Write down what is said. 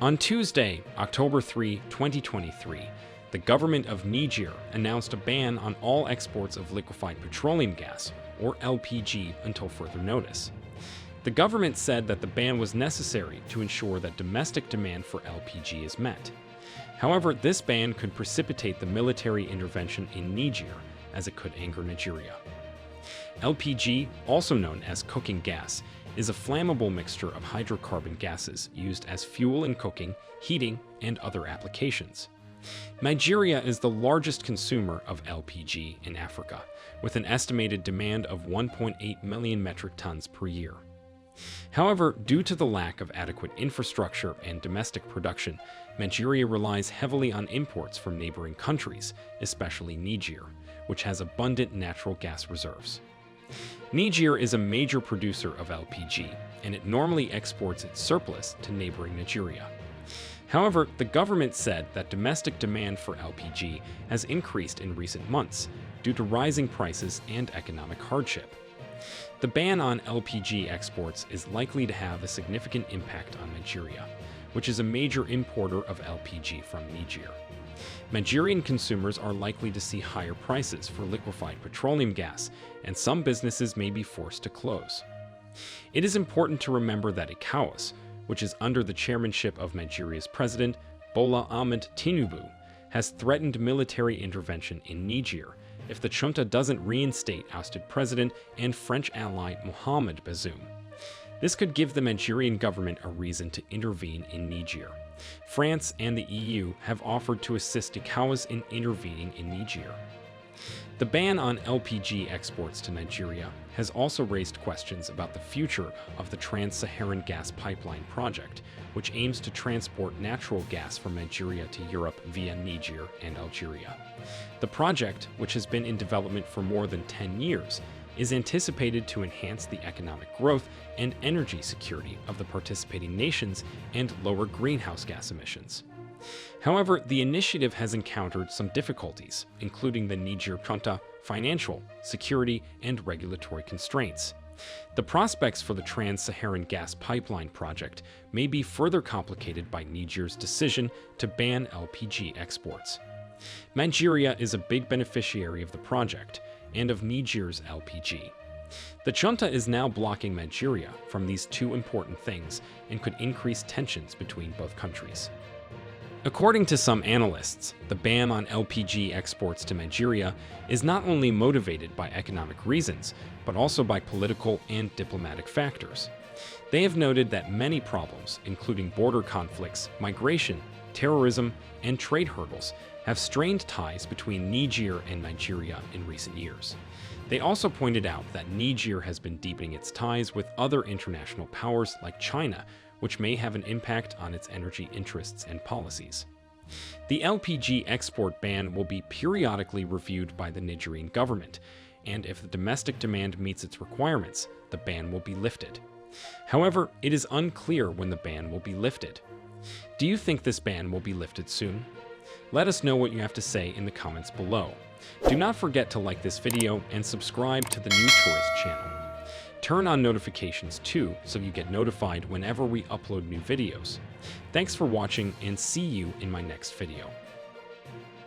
On Tuesday, October 3, 2023, the government of Niger announced a ban on all exports of liquefied petroleum gas, or LPG, until further notice. The government said that the ban was necessary to ensure that domestic demand for LPG is met. However, this ban could precipitate the military intervention in Niger, as it could anger Nigeria. LPG, also known as cooking gas, is a flammable mixture of hydrocarbon gases used as fuel in cooking, heating, and other applications. Nigeria is the largest consumer of LPG in Africa, with an estimated demand of 1.8 million metric tons per year. However, due to the lack of adequate infrastructure and domestic production, Nigeria relies heavily on imports from neighboring countries, especially Niger, which has abundant natural gas reserves. Niger is a major producer of LPG, and it normally exports its surplus to neighboring Nigeria. However, the government said that domestic demand for LPG has increased in recent months due to rising prices and economic hardship. The ban on LPG exports is likely to have a significant impact on Nigeria, which is a major importer of LPG from Niger. Nigerian consumers are likely to see higher prices for liquefied petroleum gas, and some businesses may be forced to close. It is important to remember that ECOWAS, which is under the chairmanship of Nigeria's President Bola Ahmed Tinubu, has threatened military intervention in Niger if the junta doesn't reinstate ousted president and French ally Mohamed Bazoum. This could give the Nigerian government a reason to intervene in Niger. France and the EU have offered to assist ECOWAS in intervening in Niger. The ban on LPG exports to Nigeria has also raised questions about the future of the Trans-Saharan Gas Pipeline project, which aims to transport natural gas from Nigeria to Europe via Niger and Algeria. The project, which has been in development for more than 10 years, is anticipated to enhance the economic growth and energy security of the participating nations and lower greenhouse gas emissions. However, the initiative has encountered some difficulties, including the Niger junta, financial, security, and regulatory constraints. The prospects for the Trans-Saharan Gas Pipeline project may be further complicated by Niger's decision to ban LPG exports. Nigeria is a big beneficiary of the project and of Niger's LPG. The junta is now blocking Nigeria from these two important things and could increase tensions between both countries. According to some analysts, the ban on LPG exports to Nigeria is not only motivated by economic reasons, but also by political and diplomatic factors. They have noted that many problems, including border conflicts, migration, terrorism, and trade hurdles, have strained ties between Niger and Nigeria in recent years. They also pointed out that Niger has been deepening its ties with other international powers like China, which may have an impact on its energy interests and policies. The LPG export ban will be periodically reviewed by the Nigerian government, and if the domestic demand meets its requirements, the ban will be lifted. However, it is unclear when the ban will be lifted. Do you think this ban will be lifted soon? Let us know what you have to say in the comments below. Do not forget to like this video and subscribe to the New Tourist channel. Turn on notifications too, so you get notified whenever we upload new videos. Thanks for watching, and see you in my next video.